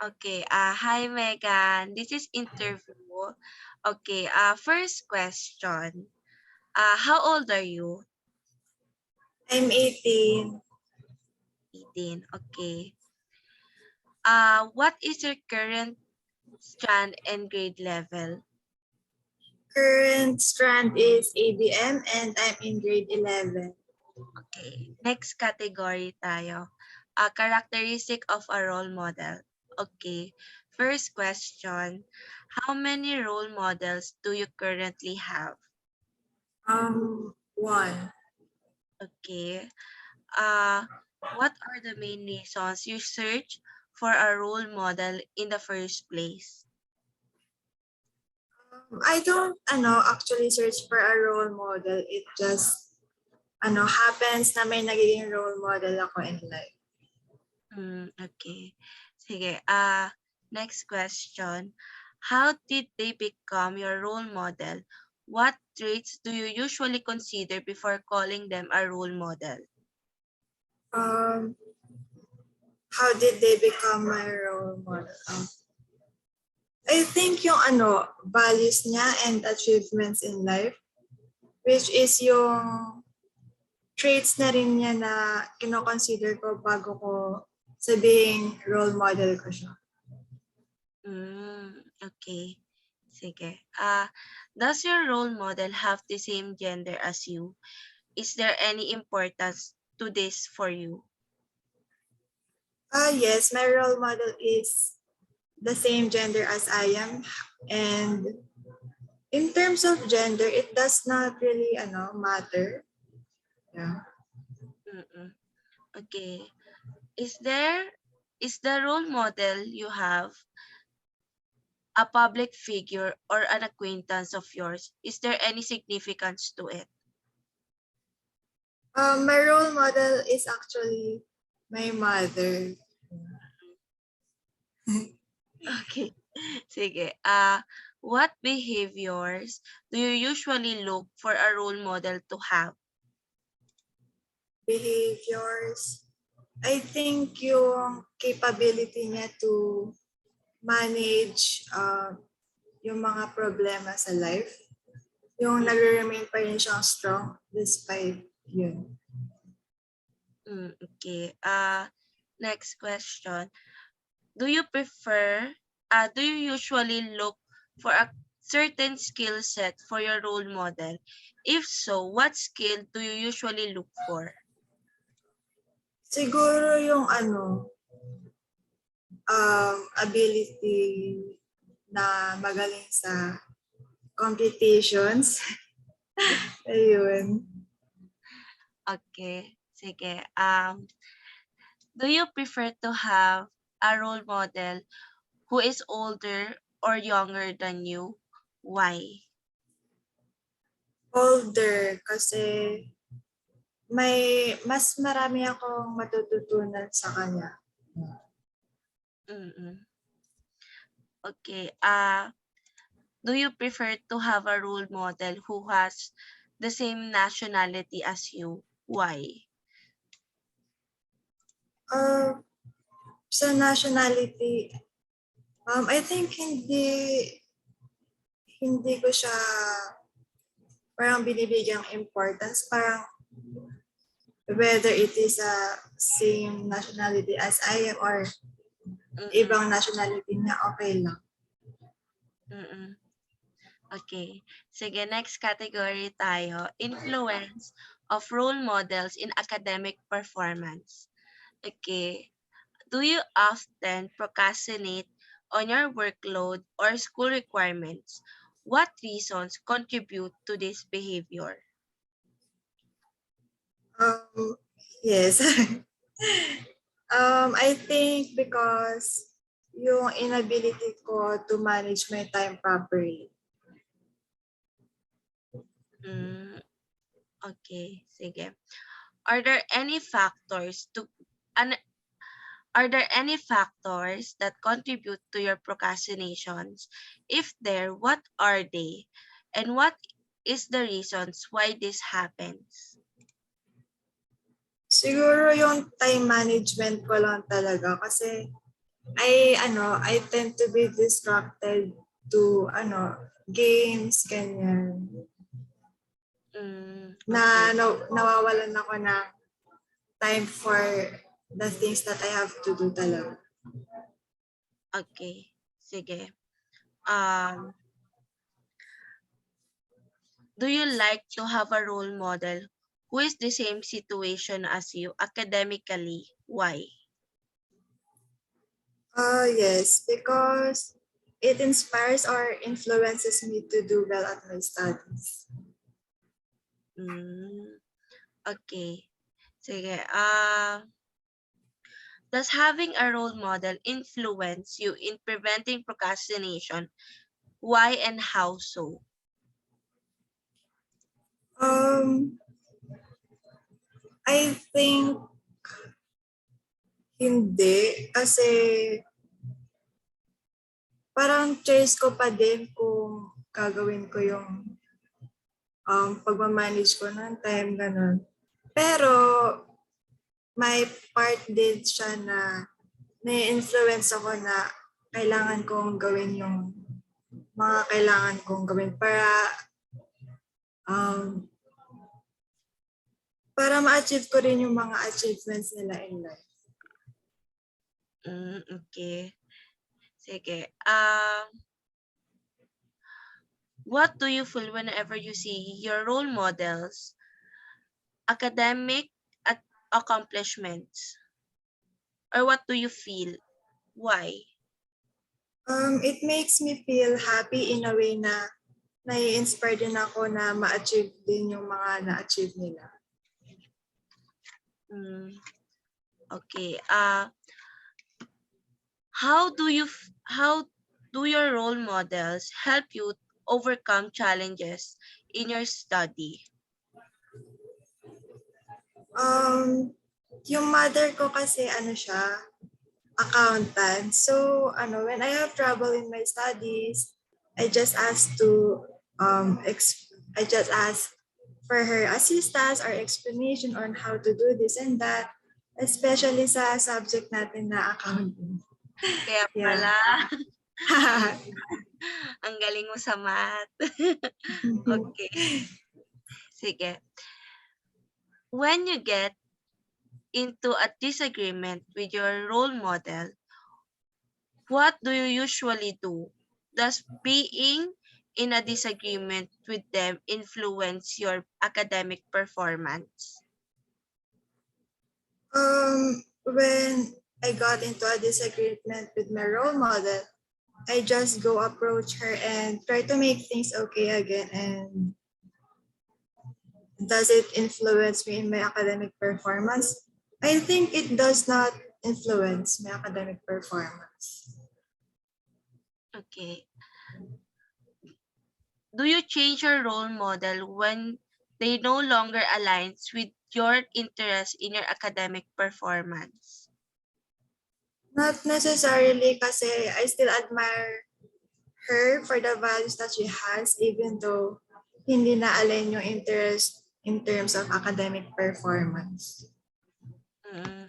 Okay. Hi, Megan. This is interview. Okay. First question. How old are you? I'm 18. 18. Okay. What is your current strand and grade level? Current strand is ABM and I'm in grade 11. Okay. Next category tayo. Characteristic of a role model. Okay. First question. How many role models do you currently have? One. Okay. What are the main reasons you search for a role model in the first place? I don't actually search for a role model. It just happens na may nagiging role model ako in life. Okay. Sige. Next question. How did they become your role model? What traits do you usually consider before calling them a role model? Um, how did they become my role model? I think yung values niya and achievements in life, which is yung traits na rin niya na kino-consider ko bago ko sabihing role model ko siya. Okay. Sige. Does your role model have the same gender as you? Is there any importance to this for you? Yes, my role model is the same gender as I am. And in terms of gender, it does not really matter. Yeah. Okay. Is the role model you have a public figure or an acquaintance of yours? Is there any significance to it? My role model is actually my mother. Okay. Sige. What behaviors do you usually look for a role model to have? Behaviors. I think yung capability niya to manage yung mga problema sa life. Yung nagre-remain pa rin siyang strong despite yun. Okay. Next question. Do you usually look for a certain skill set for your role model? If so, what skill do you usually look for? Siguro yung ability na magaling sa competitions. Ayun. Okay. Sige. Do you prefer to have a role model who is older or younger than you? Why? Older kasi mas marami akong matututunan sa kanya. Okay. Do you prefer to have a role model who has the same nationality as you? Why? Sa nationality, I think hindi ko siya parang binibigyang importance. Parang whether it is a same nationality as I am or ibang nationality niya, okay lang. Okay. Sige, next category tayo. Influence of role models in academic performance. Okay. Do you often procrastinate on your workload or school requirements? What reasons contribute to this behavior? Yes. I think because yung inability ko to manage my time properly. Okay, sige. Are there any factors that contribute to your procrastinations? If there, what are they? And what is the reasons why this happens? Siguro yung time management ko lang talaga kasi I tend to be distracted to games, ganyan. Okay. Nawawalan ako ng time for the things that I have to do talaga. Okay. Sige. Um, do you like to have a role model who is the same situation as you academically? Why? Yes, because it inspires or influences me to do well at my studies. Okay. Sige. Does having a role model influence you in preventing procrastination? Why and how so? I think hindi kasi parang choice ko pa din kung gagawin ko yung pagmamanage ko ng time, ganun. Pero may part din siya na na-influence ako na kailangan kong gawin yung mga kailangan kong gawin para ma-achieve ko rin yung mga achievements nila in life. Okay. Sige. What do you feel whenever you see your role models' academic accomplishments? Or what do you feel? Why? It makes me feel happy in a way na nai-inspire din ako na ma-achieve din yung mga na-achieve nila. Okay. How do your role models help you overcome challenges in your study? Yung mother ko kasi siya, accountant. So when I have trouble in my studies, I just ask for her assistance or explanation on how to do this and that, especially sa subject natin na accounting. Kaya pala, ang galing mo sa math. Okay. Sige. When you get into a disagreement with your role model, what do you usually do? Does being in a disagreement with them influence your academic performance? When I got into a disagreement with my role model, I just go approach her and try to make things okay again. And does it influence me in my academic performance? I think it does not influence my academic performance. Okay. Do you change your role model when they no longer aligns with your interest in your academic performance? Not necessarily kasi I still admire her for the values that she has even though hindi na-align yung interest in terms of academic performance.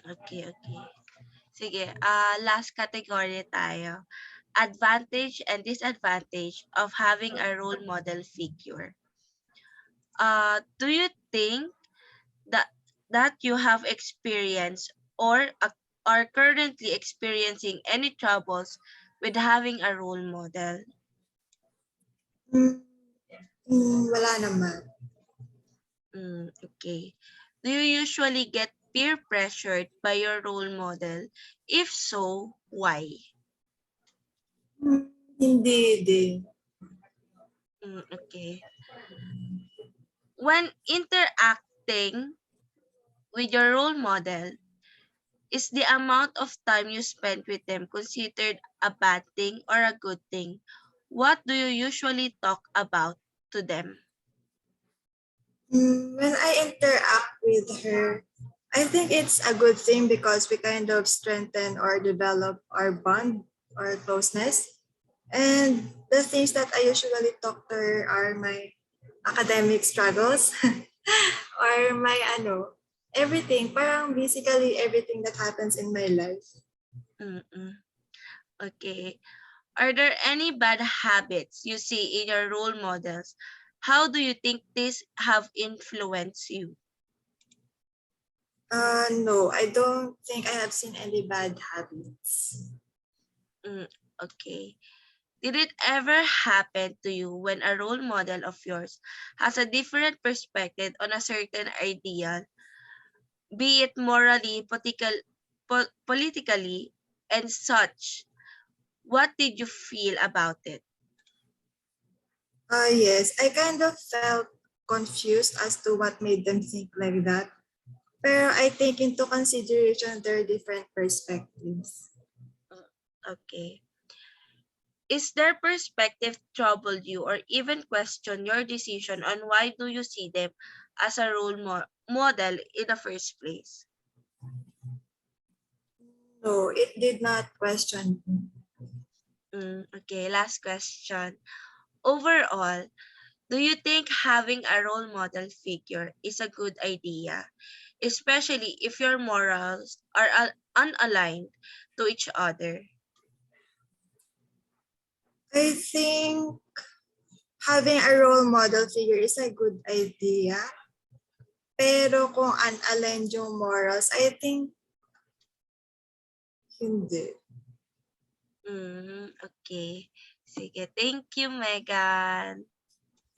Okay. Sige, last category tayo. Advantage and disadvantage of having a role model figure. Do you think that you have experienced or are currently experiencing any troubles with having a role model? Wala naman. Okay. Do you usually get peer pressured by your role model? If so, why? Hindi din. Okay. When interacting with your role model, is the amount of time you spend with them considered a bad thing or a good thing? What do you usually talk about to them? When I interact with her, I think it's a good thing because we kind of strengthen or develop our bond or closeness. And the things that I usually talk to her are my academic struggles or my everything. Parang basically everything that happens in my life. Okay. Are there any bad habits you see in your role models? How do you think these have influenced you? No, I don't think I have seen any bad habits. Mm, okay. Did it ever happen to you when a role model of yours has a different perspective on a certain ideal, be it morally, politically, and such? What did you feel about it? Yes, I kind of felt confused as to what made them think like that. Pero I take into consideration their different perspectives. Okay. Is their perspective troubled you or even question your decision on why do you see them as a model in the first place? No, it did not question me. Okay, last question. Overall, do you think having a role model figure is a good idea, especially if your morals are unaligned to each other? I think having a role model figure is a good idea. Pero kung unaligned yung morals, I think hindi. Okay. Sige, thank you, Megan.